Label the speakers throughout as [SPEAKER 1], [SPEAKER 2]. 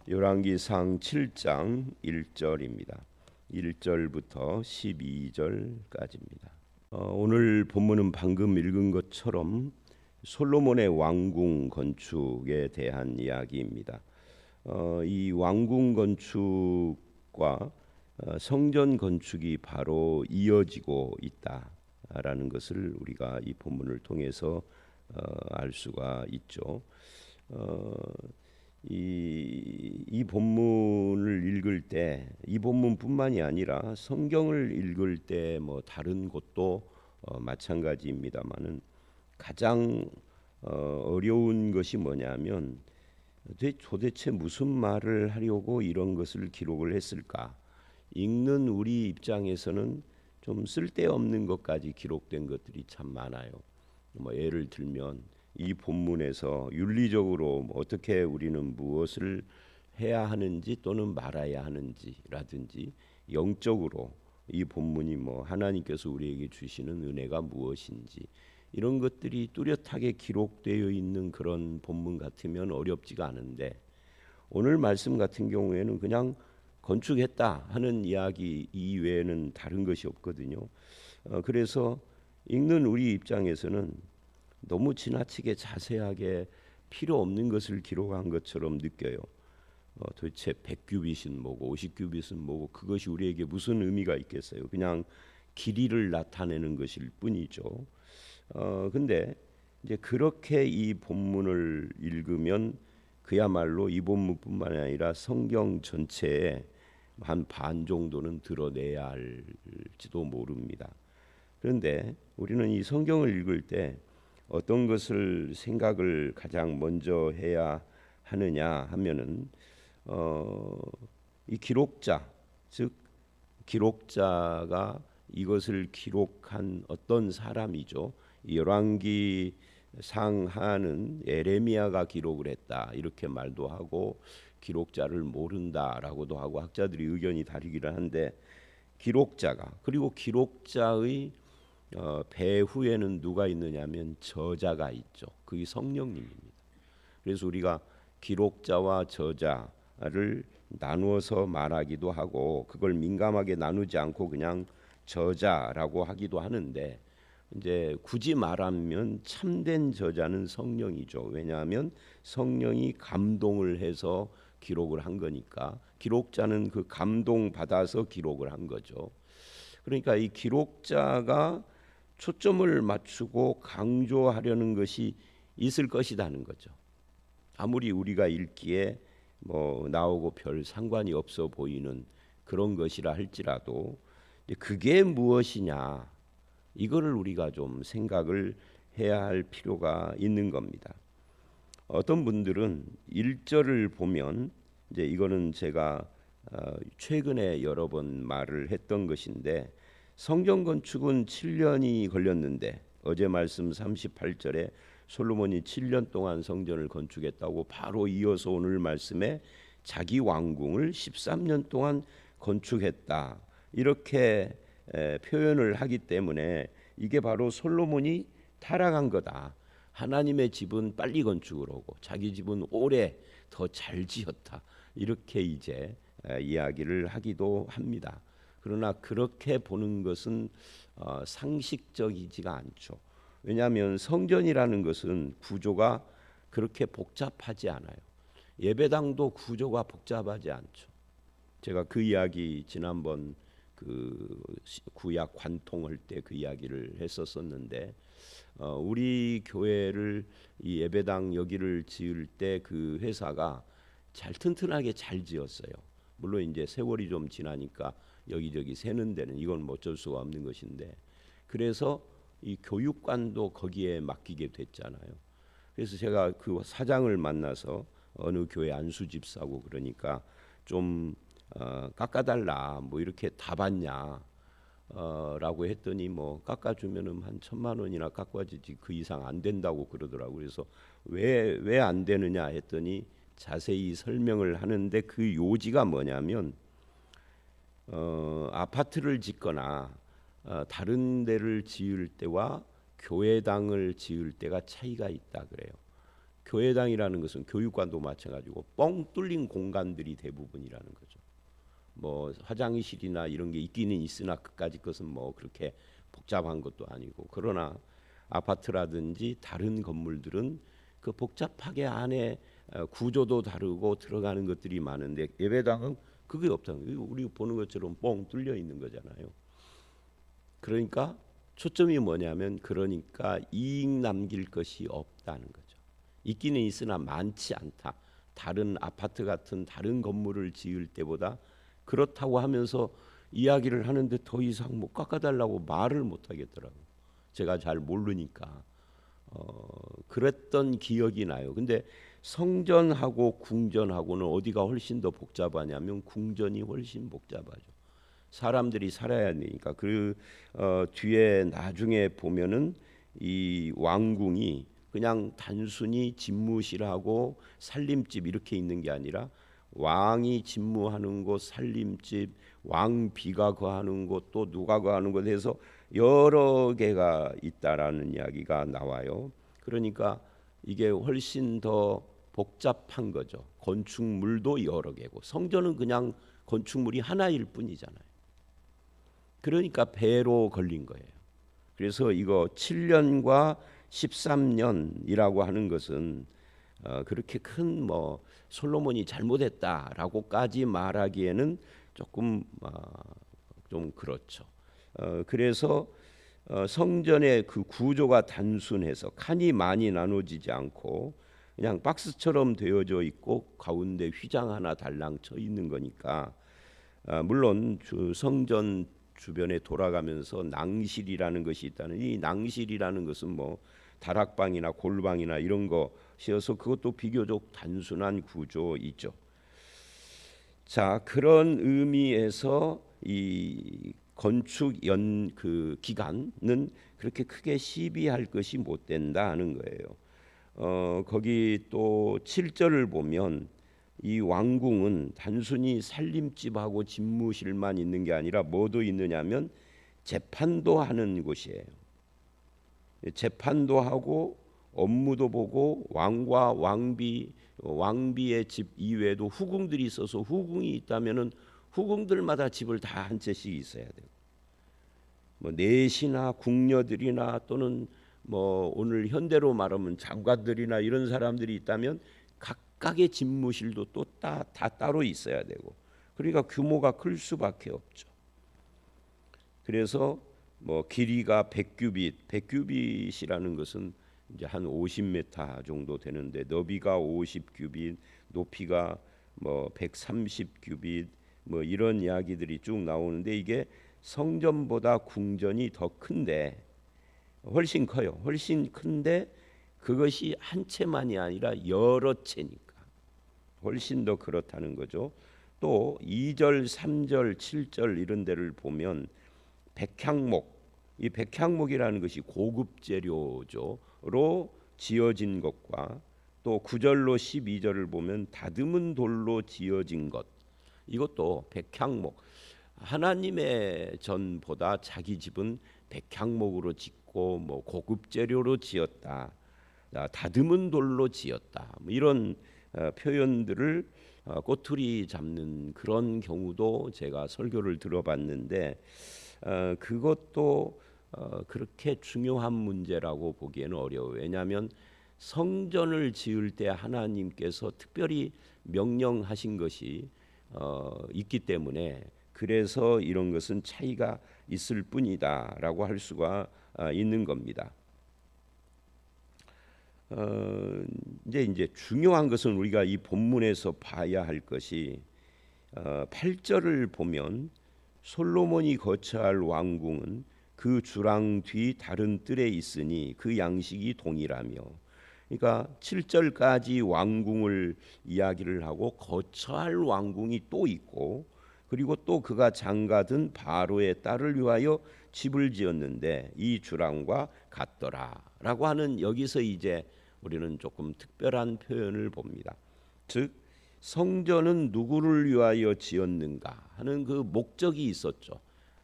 [SPEAKER 1] 열왕기상 7장 1절입니다. 1절부터 12절까지입니다. 오늘 본문은 방금 읽은 것처럼 솔로몬의 왕궁 건축에 대한 이야기입니다. 이 왕궁 건축과 성전 건축이 바로 이어지고 있다라는 것을 우리가 이 본문을 통해서 알 수가 있죠. 이 본문을 읽을 때 이 본문뿐만이 아니라 성경을 읽을 때 뭐 다른 곳도 마찬가지입니다만은 가장 어려운 것이 뭐냐면 도대체 무슨 말을 하려고 이런 것을 기록을 했을까? 읽는 우리 입장에서는 좀 쓸데없는 것까지 기록된 것들이 참 많아요. 뭐 예를 들면 이 본문에서 윤리적으로 어떻게 우리는 무엇을 해야 하는지 또는 말아야 하는지라든지 영적으로 이 본문이 뭐 하나님께서 우리에게 주시는 은혜가 무엇인지 이런 것들이 뚜렷하게 기록되어 있는 그런 본문 같으면 어렵지가 않은데 오늘 말씀 같은 경우에는 그냥 건축했다 하는 이야기 이외에는 다른 것이 없거든요. 그래서 읽는 우리 입장에서는 너무 지나치게 자세하게 필요 없는 것을 기록한 것처럼 느껴요. 도대체 100규빗은 뭐고 50규빗은 뭐고 그것이 우리에게 무슨 의미가 있겠어요? 그냥 길이를 나타내는 것일 뿐이죠. 근데 이제 그렇게 이 본문을 읽으면 그야말로 이 본문뿐만 아니라 성경 전체에 한 반 정도는 드러내야 할지도 모릅니다. 그런데 우리는 이 성경을 읽을 때 어떤 것을 생각을 가장 먼저 해야 하느냐 하면은 이 기록자, 즉 기록자가 이것을 기록한 어떤 사람이죠. 열왕기 상하는 예레미야가 기록을 했다 이렇게 말도 하고 기록자를 모른다라고도 하고 학자들이 의견이 다르기는 한데 기록자가 그리고 기록자의 배후에는 누가 있느냐면 저자가 있죠. 그게 성령님입니다. 그래서 우리가 기록자와 저자를 나누어서 말하기도 하고 그걸 민감하게 나누지 않고 그냥 저자라고 하기도 하는데 이제 굳이 말하면 참된 저자는 성령이죠. 왜냐하면 성령이 감동을 해서 기록을 한 거니까 기록자는 그 감동 받아서 기록을 한 거죠. 그러니까 이 기록자가 초점을 맞추고 강조하려는 것이 있을 것이라는 거죠. 아무리 우리가 읽기에 뭐 나오고 별 상관이 없어 보이는 그런 것이라 할지라도 그게 무엇이냐 이거를 우리가 좀 생각을 해야 할 필요가 있는 겁니다. 어떤 분들은 1절을 보면 이제 이거는 제가 최근에 여러 번 말을 했던 것인데 성전 건축은 7년이 걸렸는데 어제 말씀 38절에 솔로몬이 7년 동안 성전을 건축했다고 바로 이어서 오늘 말씀에 자기 왕궁을 13년 동안 건축했다 이렇게 표현을 하기 때문에 이게 바로 솔로몬이 타락한 거다. 하나님의 집은 빨리 건축을 하고 자기 집은 오래 더 잘 지었다. 이렇게 이제 이야기를 하기도 합니다. 그러나 그렇게 보는 것은 상식적이지가 않죠. 왜냐하면 성전이라는 것은 구조가 그렇게 복잡하지 않아요. 예배당도 구조가 복잡하지 않죠. 제가 그 이야기 지난번 그 구약 관통할 때 그 이야기를 했었었는데 우리 교회를 이 예배당 여기를 지을 때 그 회사가 잘 튼튼하게 잘 지었어요. 물론 이제 세월이 좀 지나니까 여기저기 새는 데는 이건 뭐 어쩔 수가 없는 것인데 그래서 이 교육관도 거기에 맡기게 됐잖아요. 그래서 제가 그 사장을 만나서 어느 교회 안수 집사고 그러니까 좀 깎아달라 뭐 이렇게 다 받냐 라고 했더니 뭐 깎아주면은 한 1,000만 원이나 깎아주지 그 이상 안 된다고 그러더라고요. 그래서 왜 안 되느냐 했더니 자세히 설명을 하는데 그 요지가 뭐냐면 아파트를 짓거나 다른 데를 지을 때와 교회당을 지을 때가 차이가 있다 그래요. 교회당이라는 것은 교육관도 마찬가지고 뻥 뚫린 공간들이 대부분이라는 거죠. 뭐 화장실이나 이런 게 있기는 있으나 그까짓 것은 뭐 그렇게 복잡한 것도 아니고, 그러나 아파트라든지 다른 건물들은 그 복잡하게 안에 구조도 다르고 들어가는 것들이 많은데, 예배당은 그게 없다는 거예요. 우리 보는 것처럼 뻥 뚫려 있는 거잖아요. 그러니까 초점이 뭐냐면, 그러니까 이익 남길 것이 없다는 거죠. 있기는 있으나 많지 않다. 다른 아파트 같은 다른 건물을 지을 때보다, 그렇다고 하면서 이야기를 하는데 더 이상 뭐 깎아달라고 말을 못 하겠더라고요. 제가 잘 모르니까. 그랬던 기억이 나요. 근데 성전하고 궁전하고는 어디가 훨씬 더 복잡하냐면 궁전이 훨씬 복잡하죠. 사람들이 살아야 되니까. 그 뒤에 나중에 보면은 이 왕궁이 그냥 단순히 집무실하고 살림집 이렇게 있는 게 아니라, 왕이 집무하는 곳, 살림집, 왕비가 거하는 곳, 또 누가 거하는 곳 해서 여러 개가 있다라는 이야기가 나와요. 그러니까 이게 훨씬 더 복잡한 거죠. 건축물도 여러 개고, 성전은 그냥 건축물이 하나일 뿐이잖아요. 그러니까 배로 걸린 거예요. 그래서 이거 7년과 13년이라고 하는 것은 그렇게 큰 뭐 솔로몬이 잘못했다라고까지 말하기에는 조금 좀 그렇죠. 그래서 성전의 그 구조가 단순해서 칸이 많이 나눠지지 않고 그냥 박스처럼 되어져 있고 가운데 휘장 하나 달랑 쳐 있는 거니까, 물론 성전 주변에 돌아가면서 낭실이라는 것이 있다는, 이 낭실이라는 것은 뭐 다락방이나 골방이나 이런 것이어서 그것도 비교적 단순한 구조이죠. 자, 그런 의미에서 이 건축 그 기간은 그렇게 크게 시비할 것이 못 된다 하는 거예요. 거기 또 7절을 보면 이 왕궁은 단순히 살림집하고 집무실만 있는 게 아니라 뭐도 있느냐면 재판도 하는 곳이에요. 재판도 하고 업무도 보고, 왕과 왕비의 집 이외에도 후궁들이 있어서 후궁이 있다면은 후궁들마다 집을 다 한 채씩 있어야 되고, 뭐 내시나 궁녀들이나 또는 뭐 오늘 현대로 말하면 장관들이나 이런 사람들이 있다면 각각의 집무실도 또 다 따로 있어야 되고, 그러니까 규모가 클 수밖에 없죠. 그래서 뭐 길이가 100규빗이라는 것은 이제 한 50m 정도 되는데, 너비가 50규빗, 높이가 뭐 130규빗, 뭐 이런 이야기들이 쭉 나오는데, 이게 성전보다 궁전이 더 큰데, 훨씬 커요. 훨씬 큰데 그것이 한 채만이 아니라 여러 채니까 훨씬 더 그렇다는 거죠. 또 2절, 3절, 7절 이런 데를 보면 백향목, 이 백향목이라는 것이 고급 재료죠로 지어진 것과, 또 9절로 12절을 보면 다듬은 돌로 지어진 것, 이것도 백향목, 하나님의 전보다 자기 집은 백향목으로 짓고 뭐 고급 재료로 지었다, 다듬은 돌로 지었다, 뭐 이런 표현들을 꼬투리 잡는 그런 경우도 제가 설교를 들어봤는데, 그것도 그렇게 중요한 문제라고 보기에는 어려워요. 왜냐하면 성전을 지을 때 하나님께서 특별히 명령하신 것이 있기 때문에, 그래서 이런 것은 차이가 있을 뿐이다라고 할 수가 있는 겁니다. 이제 중요한 것은 우리가 이 본문에서 봐야 할 것이 8절을 보면 솔로몬이 거처할 왕궁은 그 주랑 뒤 다른 뜰에 있으니 그 양식이 동일하며, 그러니까 7절까지 왕궁을 이야기를 하고 거처할 왕궁이 또 있고, 그리고 또 그가 장가든 바로의 딸을 위하여 집을 지었는데 이 주랑과 같더라라고 하는, 여기서 이제 우리는 조금 특별한 표현을 봅니다. 즉 성전은 누구를 위하여 지었는가 하는 그 목적이 있었죠.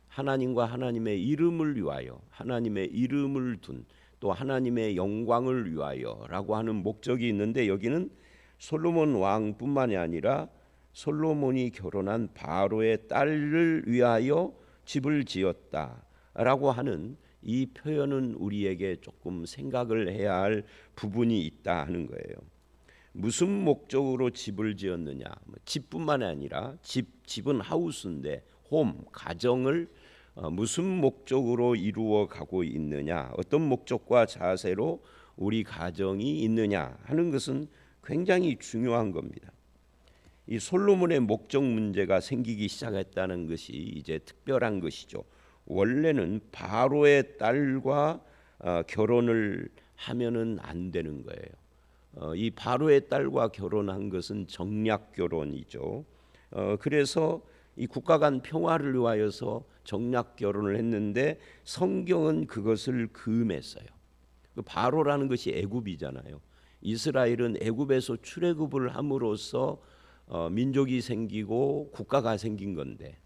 [SPEAKER 1] 하나님과 하나님의 이름을 위하여, 하나님의 이름을 둔 또 하나님의 영광을 위하여라고 하는 목적이 있는데, 여기는 솔로몬 왕뿐만이 아니라 솔로몬이 결혼한 바로의 딸을 위하여 집을 지었다라고 하는 이 표현은 우리에게 조금 생각을 해야 할 부분이 있다 하는 거예요. 무슨 목적으로 집을 지었느냐? 집뿐만 아니라 집은 하우스인데 홈, 가정을 무슨 목적으로 이루어 가고 있느냐, 어떤 목적과 자세로 우리 가정이 있느냐 하는 것은 굉장히 중요한 겁니다. 이 솔로몬의 목적 문제가 생기기 시작했다는 것이 이제 특별한 것이죠. 원래는 바로의 딸과 결혼을 하면은 안 되는 거예요. 이 바로의 딸과 결혼한 것은 정략 결혼이죠. 그래서 이 국가 간 평화를 위하여서 정략 결혼을 했는데 성경은 그것을 금했어요. 그 바로라는 것이 애굽이잖아요. 이스라엘은 애굽에서 출애굽을 함으로써 민족이 생기고 국가가 생긴 건데,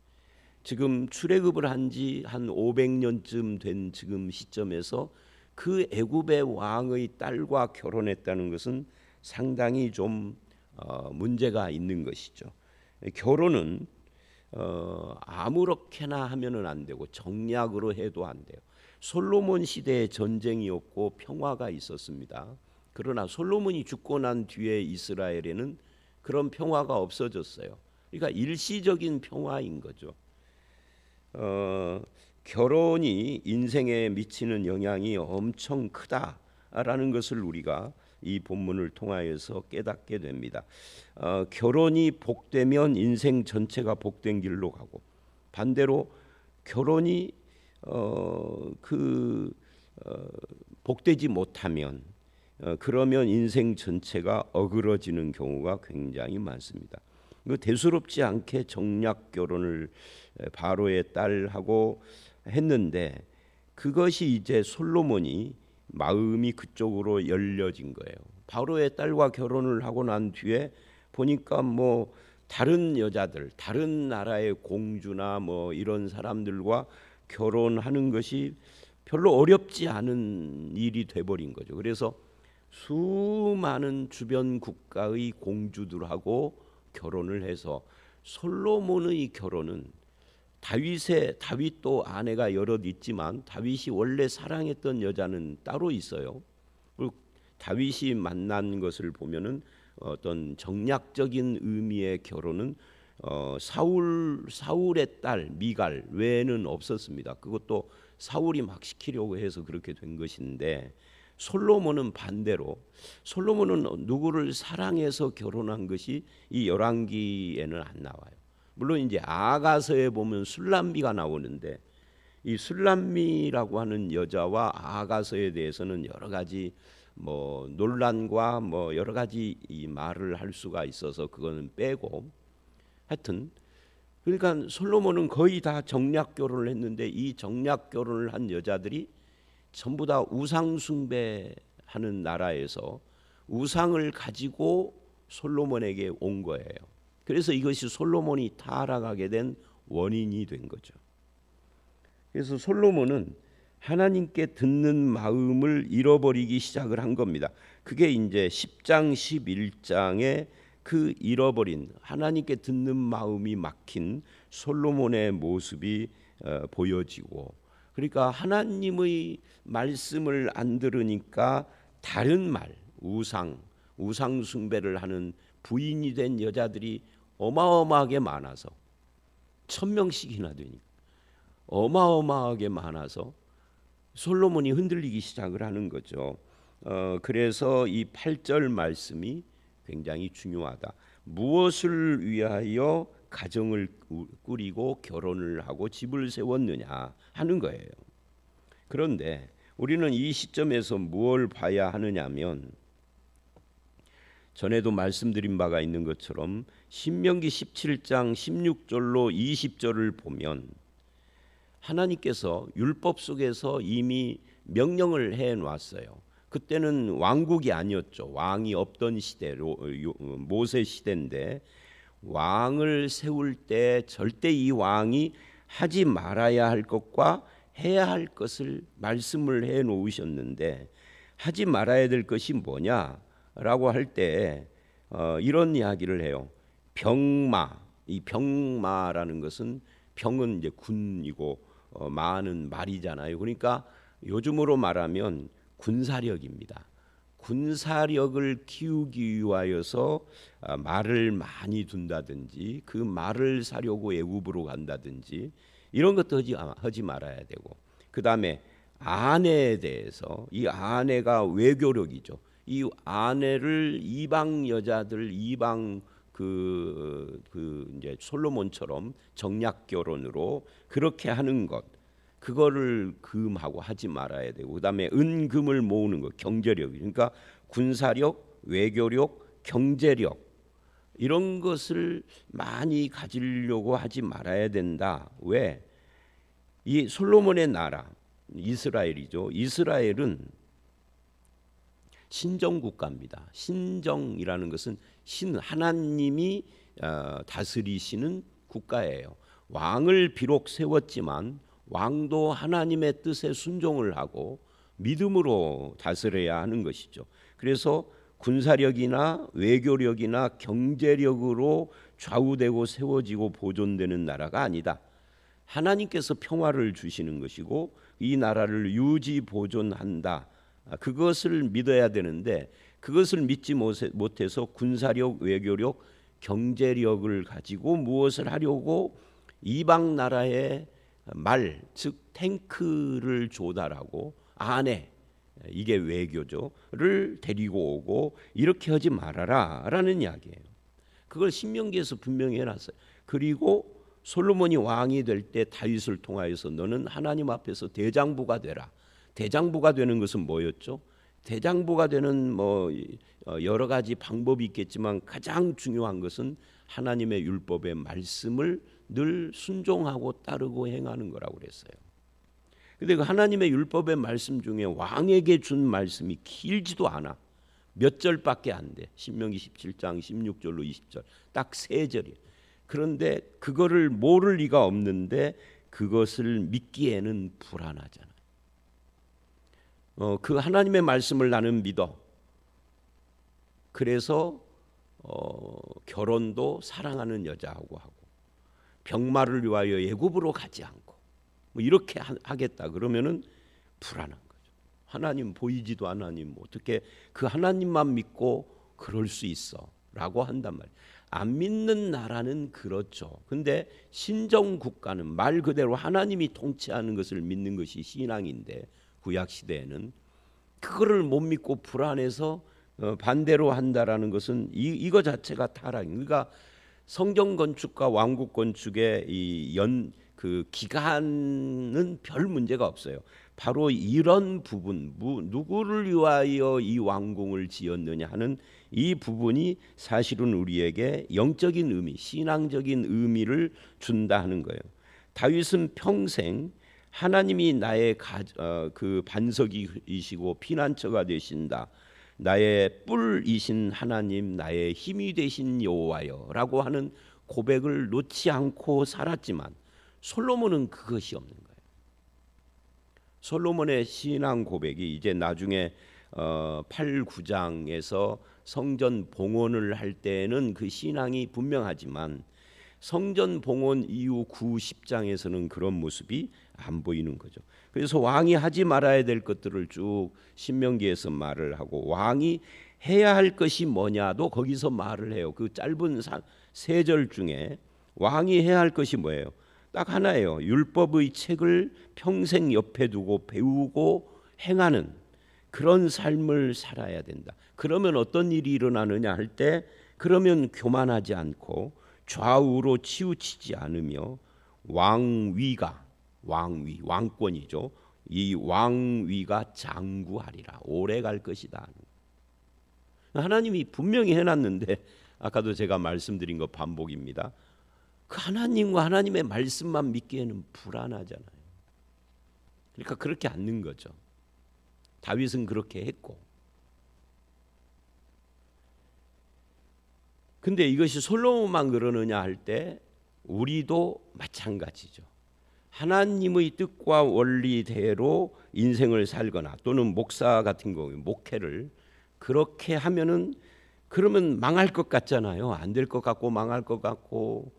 [SPEAKER 1] 지금 출애굽을 한 지 한 500년쯤 된 지금 시점에서 그 애굽의 왕의 딸과 결혼했다는 것은 상당히 좀 문제가 있는 것이죠. 결혼은 아무렇게나 하면은 안 되고 정략으로 해도 안 돼요. 솔로몬 시대에 전쟁이 없고 평화가 있었습니다. 그러나 솔로몬이 죽고 난 뒤에 이스라엘에는 그런 평화가 없어졌어요. 그러니까 일시적인 평화인 거죠. 결혼이 인생에 미치는 영향이 엄청 크다라는 것을 우리가 이 본문을 통하여서 깨닫게 됩니다. 결혼이 복되면 인생 전체가 복된 길로 가고, 반대로 결혼이 복되지 못하면 그러면 인생 전체가 어그러지는 경우가 굉장히 많습니다. 대수롭지 않게 정략 결혼을 바로의 딸하고 했는데, 그것이 이제 솔로몬이 마음이 그쪽으로 열려진 거예요. 바로의 딸과 결혼을 하고 난 뒤에 보니까 뭐 다른 여자들, 다른 나라의 공주나 뭐 이런 사람들과 결혼하는 것이 별로 어렵지 않은 일이 돼버린 거죠. 그래서 수많은 주변 국가의 공주들하고 결혼을 해서 솔로몬의 결혼은 다윗도 아내가 여럿 있지만 다윗이 원래 사랑했던 여자는 따로 있어요. 그리고 다윗이 만난 것을 보면은 어떤 정략적인 의미의 결혼은 사울의 딸 미갈 외에는 없었습니다. 그것도 사울이 막 시키려고 해서 그렇게 된 것인데, 솔로몬은 반대로 솔로몬은 누구를 사랑해서 결혼한 것이 이 열왕기에는 안 나와요. 물론 이제 아가서에 보면 술람미가 나오는데, 이 술람미라고 하는 여자와 아가서에 대해서는 여러 가지 뭐 논란과 뭐 여러 가지 이 말을 할 수가 있어서 그거는 빼고, 하여튼 그러니까 솔로몬은 거의 다 정략 결혼을 했는데, 이 정략 결혼을 한 여자들이 전부 다 우상 숭배하는 나라에서 우상을 가지고 솔로몬에게 온 거예요. 그래서 이것이 솔로몬이 타락하게 된 원인이 된 거죠. 그래서 솔로몬은 하나님께 듣는 마음을 잃어버리기 시작을 한 겁니다. 그게 이제 10장 11장에 그 잃어버린 하나님께 듣는 마음이 막힌 솔로몬의 모습이 보여지고, 그러니까 하나님의 말씀을 안 들으니까 다른 말, 우상 숭배를 하는 부인이 된 여자들이 어마어마하게 많아서 1000명씩이나 되니까 어마어마하게 많아서 솔로몬이 흔들리기 시작을 하는 거죠. 그래서 이 8절 말씀이 굉장히 중요하다. 무엇을 위하여 가정을 꾸리고 결혼을 하고 집을 세웠느냐 하는 거예요. 그런데 우리는 이 시점에서 무엇을 봐야 하느냐면, 전에도 말씀드린 바가 있는 것처럼 신명기 17장 16절로 20절을 보면 하나님께서 율법 속에서 이미 명령을 해놨어요. 그때는 왕국이 아니었죠. 왕이 없던 시대로 모세 시대인데, 왕을 세울 때 절대 이 왕이 하지 말아야 할 것과 해야 할 것을 말씀을 해 놓으셨는데 하지 말아야 될 것이 뭐냐라고 할 때 이런 이야기를 해요. 병마. 이 병마라는 것은 병은 이제 군이고 마는 말이잖아요. 그러니까 요즘으로 말하면 군사력입니다. 군사력을 키우기 위하여서 말을 많이 둔다든지 그 말을 사려고 애굽으로 간다든지 이런 것도 하지 말아야 되고, 그 다음에 아내에 대해서, 이 아내가 외교력이죠. 이 아내를 이방 여자들, 이방 이제 솔로몬처럼 정략 결혼으로 그렇게 하는 것, 그거를 금하고 하지 말아야 되고, 그다음에 은금을 모으는 것, 경제력, 그러니까 군사력, 외교력, 경제력 이런 것을 많이 가지려고 하지 말아야 된다. 왜? 이 솔로몬의 나라 이스라엘이죠. 이스라엘은 신정 국가입니다. 신정이라는 것은 하나님이 다스리시는 국가예요. 왕을 비록 세웠지만 왕도 하나님의 뜻에 순종을 하고 믿음으로 다스려야 하는 것이죠. 그래서 군사력이나 외교력이나 경제력으로 좌우되고 세워지고 보존되는 나라가 아니다. 하나님께서 평화를 주시는 것이고 이 나라를 유지 보존한다. 그것을 믿어야 되는데 그것을 믿지 못해서 군사력, 외교력, 경제력을 가지고 무엇을 하려고 이방 나라의 말, 즉 탱크를 조달하고 아내, 이게 외교죠를 데리고 오고 이렇게 하지 말아라라는 이야기예요. 그걸 신명기에서 분명히 해놨어요. 그리고 솔로몬이 왕이 될 때 다윗을 통하여서 너는 하나님 앞에서 대장부가 되라. 대장부가 되는 것은 뭐였죠? 대장부가 되는 여러 가지 방법이 있겠지만 가장 중요한 것은 하나님의 율법의 말씀을 늘 순종하고 따르고 행하는 거라고 그랬어요. 근데 그 하나님의 율법의 말씀 중에 왕에게 준 말씀이 길지도 않아. 몇 절밖에 안 돼. 신명기 17장 16절로 20절. 딱 3절이에요. 그런데 그거를 모를 리가 없는데 그것을 믿기에는 불안하잖아. 그 하나님의 말씀을 나는 믿어. 그래서 결혼도 사랑하는 여자하고 하고 병마를 위하여 애굽으로 가지 않고 뭐 이렇게 하겠다 그러면은 불안한 거죠. 하나님 보이지도 하나님 어떻게 그 하나님만 믿고 그럴 수 있어라고 한단 말이에요. 안 믿는 나라는 그렇죠. 근데 신정 국가는 말 그대로 하나님이 통치하는 것을 믿는 것이 신앙인데 구약 시대에는 그거를 못 믿고 불안해서 반대로 한다라는 것은 이거 자체가 타락입니다. 그러니까 성경 건축과 왕국 건축의 그 기간은 별 문제가 없어요. 바로 이런 부분, 누구를 위하여 이 왕궁을 지었느냐 하는 이 부분이 사실은 우리에게 영적인 의미, 신앙적인 의미를 준다 하는 거예요. 다윗은 평생 하나님이 나의 그 반석이시고 피난처가 되신다. 나의 뿔이신 하나님, 나의 힘이 되신 여호와여라고 하는 고백을 놓지 않고 살았지만 솔로몬은 그것이 없는 거예요. 솔로몬의 신앙 고백이 이제 나중에 8, 9장에서 성전 봉헌을 할 때는 그 신앙이 분명하지만 성전 봉헌 이후 9, 10장에서는 그런 모습이 안 보이는 거죠. 그래서 왕이 하지 말아야 될 것들을 쭉 신명기에서 말을 하고 왕이 해야 할 것이 뭐냐도 거기서 말을 해요. 그 짧은 3절 중에 왕이 해야 할 것이 뭐예요? 딱 하나예요. 율법의 책을 평생 옆에 두고 배우고 행하는 그런 삶을 살아야 된다. 그러면 어떤 일이 일어나느냐 할 때 그러면 교만하지 않고 좌우로 치우치지 않으며 왕권이죠. 이 왕위가 장구하리라. 오래 갈 것이다. 하나님이 분명히 해놨는데 아까도 제가 말씀드린 거 반복입니다. 그 하나님과 하나님의 말씀만 믿기에는 불안하잖아요. 그러니까 그렇게 않는 거죠. 다윗은 그렇게 했고. 근데 이것이 솔로몬만 그러느냐 할 때 우리도 마찬가지죠. 하나님의 뜻과 원리대로 인생을 살거나 또는 목사 같은 경우에 목회를 그렇게 하면은 그러면 망할 것 같잖아요. 안 될 것 같고 망할 것 같고.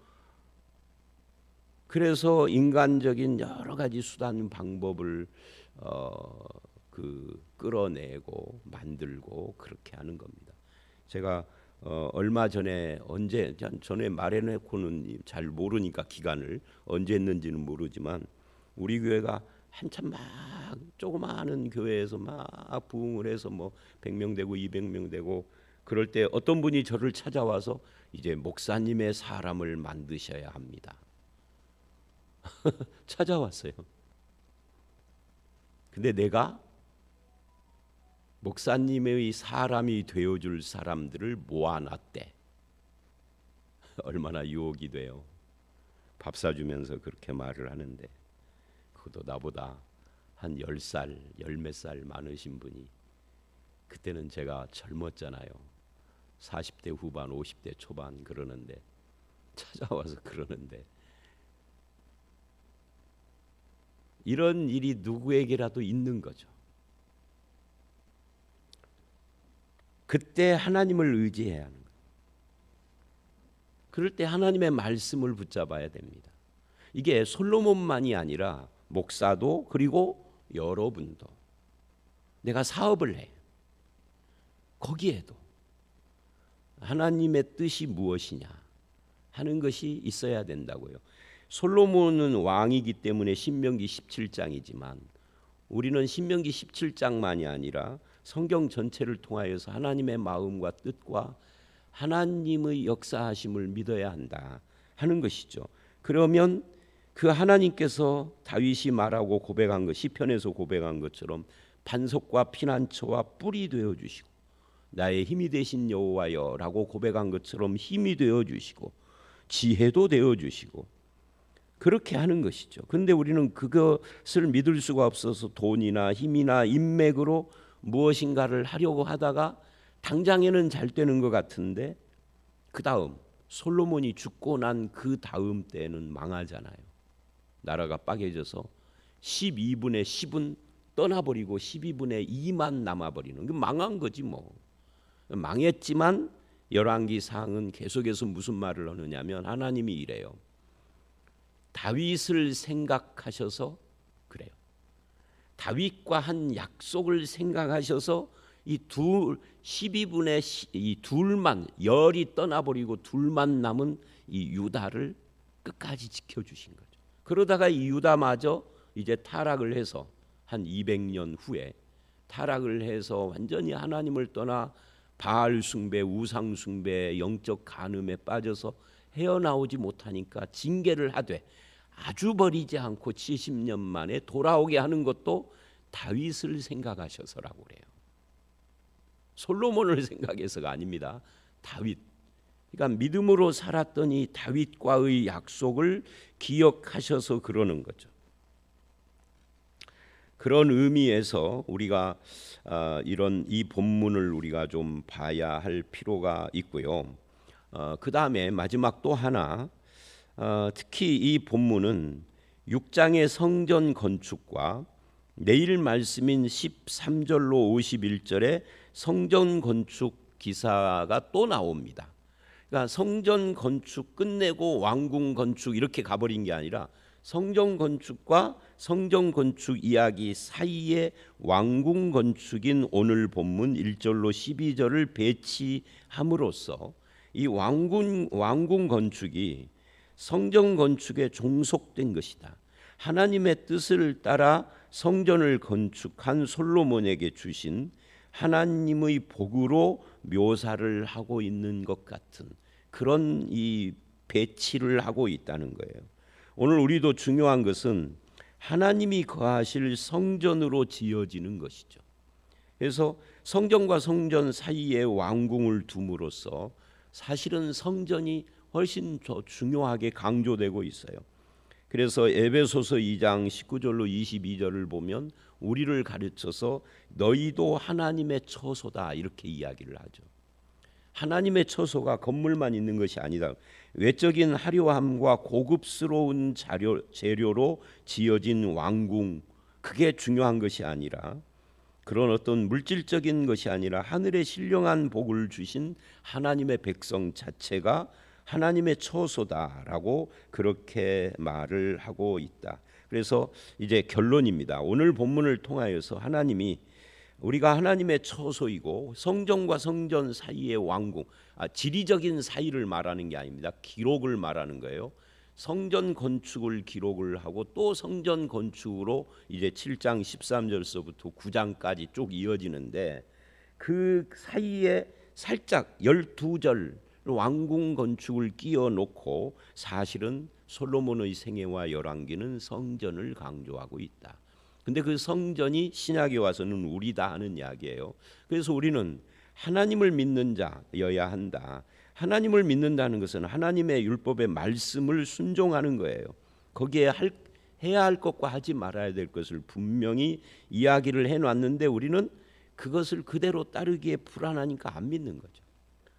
[SPEAKER 1] 그래서 인간적인 여러 가지 수단 방법을 끌어내고 만들고 그렇게 하는 겁니다. 제가 얼마 전에 언제 전에 말해놓고는 잘 모르니까 기간을 언제 했는지는 모르지만 우리 교회가 한참 막 조그마한 교회에서 막 부흥을 해서 뭐 100명 되고 200명 되고 그럴 때 어떤 분이 저를 찾아와서 이제 목사님의 사람을 만드셔야 합니다. 찾아왔어요. 근데 내가 목사님의 사람이 되어줄 사람들을 모아놨대. 얼마나 유혹이 돼요. 밥 사주면서 그렇게 말을 하는데 그것도 나보다 한 10살, 열 몇 살 많으신 분이 그때는 제가 젊었잖아요. 40대 후반, 50대 초반 그러는데 찾아와서 그러는데 이런 일이 누구에게라도 있는 거죠. 그때 하나님을 의지해야 하는 거예요. 그럴 때 하나님의 말씀을 붙잡아야 됩니다. 이게 솔로몬만이 아니라 목사도 그리고 여러분도 내가 사업을 해. 거기에도 하나님의 뜻이 무엇이냐 하는 것이 있어야 된다고요. 솔로몬은 왕이기 때문에 신명기 17장이지만 우리는 신명기 17장만이 아니라 성경 전체를 통하여서 하나님의 마음과 뜻과 하나님의 역사하심을 믿어야 한다 하는 것이죠. 그러면 그 하나님께서 다윗이 말하고 고백한 것, 시편에서 고백한 것처럼 반석과 피난처와 뿔이 되어 주시고 나의 힘이 되신 여호와여라고 고백한 것처럼 힘이 되어 주시고 지혜도 되어 주시고 그렇게 하는 것이죠. 그런데 우리는 그것을 믿을 수가 없어서 돈이나 힘이나 인맥으로 무엇인가를 하려고 하다가 당장에는 잘 되는 것 같은데 그 다음 솔로몬이 죽고 난 그 다음 때는 망하잖아요. 나라가 빠개져서 12분의 10은 떠나버리고 12분의 2만 남아버리는 그 망한 거지 뭐. 망했지만 열왕기상은 계속해서 무슨 말을 하느냐면 하나님이 이래요. 다윗을 생각하셔서 그래요. 다윗과 한 약속을 생각하셔서 이 12분의 이 둘만 열이 떠나버리고 둘만 남은 이 유다를 끝까지 지켜주신 거죠. 그러다가 이 유다마저 이제 타락을 해서 한 200년 후에 타락을 해서 완전히 하나님을 떠나 바알 숭배, 우상 숭배, 영적 간음에 빠져서 헤어나오지 못하니까 징계를 하되 아주 버리지 않고 70년 만에 돌아오게 하는 것도 다윗을 생각하셔서라고 그래요. 솔로몬을 생각해서가 아닙니다. 다윗. 그러니까 믿음으로 살았던 이 다윗과의 약속을 기억하셔서 그러는 거죠. 그런 의미에서 우리가 이런 이 본문을 우리가 좀 봐야 할 필요가 있고요. 그 다음에 마지막 또 하나, 특히 이 본문은 6장의 성전 건축과 내일 말씀인 13절로 51절에 성전 건축 기사가 또 나옵니다. 그러니까 성전 건축 끝내고 왕궁 건축 이렇게 가버린 게 아니라 성전 건축과 성전 건축 이야기 사이에 왕궁 건축인 오늘 본문 1절로 12절을 배치함으로써 이 왕궁 건축이 성전 건축에 종속된 것이다. 하나님의 뜻을 따라 성전을 건축한 솔로몬에게 주신 하나님의 복으로 묘사를 하고 있는 것 같은 그런 이 배치를 하고 있다는 거예요. 오늘 우리도 중요한 것은 하나님이 거하실 성전으로 지어지는 것이죠. 그래서 성전과 성전 사이에 왕궁을 둠으로써 사실은 성전이 훨씬 더 중요하게 강조되고 있어요. 그래서 에베소서 2장 19절로 22절을 보면 우리를 가르쳐서 너희도 하나님의 처소다 이렇게 이야기를 하죠. 하나님의 처소가 건물만 있는 것이 아니다. 외적인 화려함과 고급스러운 재료로 지어진 왕궁, 그게 중요한 것이 아니라, 그런 어떤 물질적인 것이 아니라 하늘의 신령한 복을 주신 하나님의 백성 자체가 하나님의 처소다라고 그렇게 말을 하고 있다. 그래서 이제 결론입니다. 오늘 본문을 통하여서 하나님이 우리가 하나님의 처소이고 성전과 성전 사이의 왕궁, 지리적인 사이를 말하는 게 아닙니다. 기록을 말하는 거예요. 성전 건축을 기록을 하고 또 성전 건축으로 이제 7장 13절서부터 9장까지 쭉 이어지는데, 그 사이에 살짝 12절 왕궁 건축을 끼워 놓고 사실은 솔로몬의 생애와 열왕기는 성전을 강조하고 있다. 근데 그 성전이 신약에 와서는 우리다 하는 이야기예요. 그래서 우리는 하나님을 믿는 자여야 한다. 하나님을 믿는다는 것은 하나님의 율법의 말씀을 순종하는 거예요. 거기에 해야 할 것과 하지 말아야 될 것을 분명히 이야기를 해놨는데 우리는 그것을 그대로 따르기에 불안하니까 안 믿는 거죠.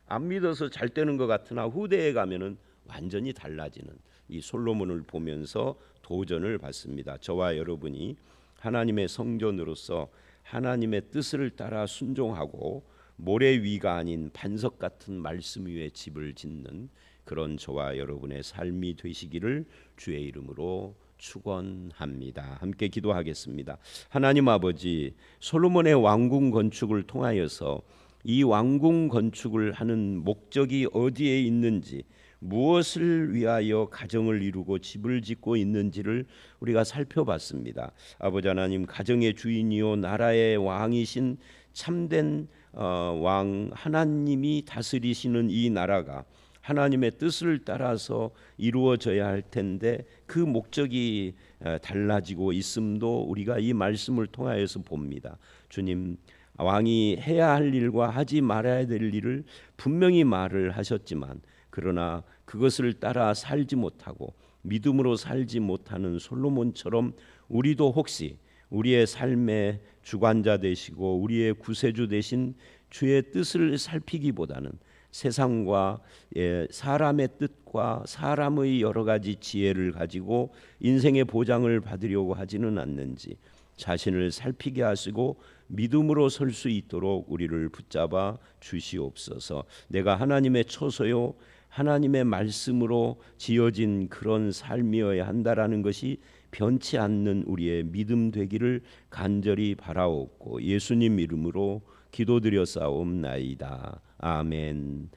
[SPEAKER 1] 안 믿어서 잘 되는 것 같으나 후대에 가면은 완전히 달라지는 이 솔로몬을 보면서 도전을 받습니다. 저와 여러분이 하나님의 성전으로서 하나님의 뜻을 따라 순종하고 모래 위가 아닌 반석 같은 말씀 위에 집을 짓는 그런 저와 여러분의 삶이 되시기를 주의 이름으로 축원합니다. 함께 기도하겠습니다. 하나님 아버지, 솔로몬의 왕궁 건축을 통하여서 이 왕궁 건축을 하는 목적이 어디에 있는지, 무엇을 위하여 가정을 이루고 집을 짓고 있는지를 우리가 살펴봤습니다. 아버지 하나님, 가정의 주인이요 나라의 왕이신 참된 왕 하나님이 다스리시는 이 나라가 하나님의 뜻을 따라서 이루어져야 할 텐데 그 목적이 달라지고 있음도 우리가 이 말씀을 통하여서 봅니다. 주님, 왕이 해야 할 일과 하지 말아야 될 일을 분명히 말을 하셨지만, 그러나 그것을 따라 살지 못하고 믿음으로 살지 못하는 솔로몬처럼 우리도 혹시 우리의 삶의 주관자 되시고 우리의 구세주 되신 주의 뜻을 살피기보다는 세상과 사람의 뜻과 사람의 여러 가지 지혜를 가지고 인생의 보장을 받으려고 하지는 않는지 자신을 살피게 하시고 믿음으로 설 수 있도록 우리를 붙잡아 주시옵소서. 내가 하나님의 처소요 하나님의 말씀으로 지어진 그런 삶이어야 한다라는 것이 변치 않는 우리의 믿음 되기를 간절히 바라옵고 예수님 이름으로 기도드려 싸움나이다. 아멘.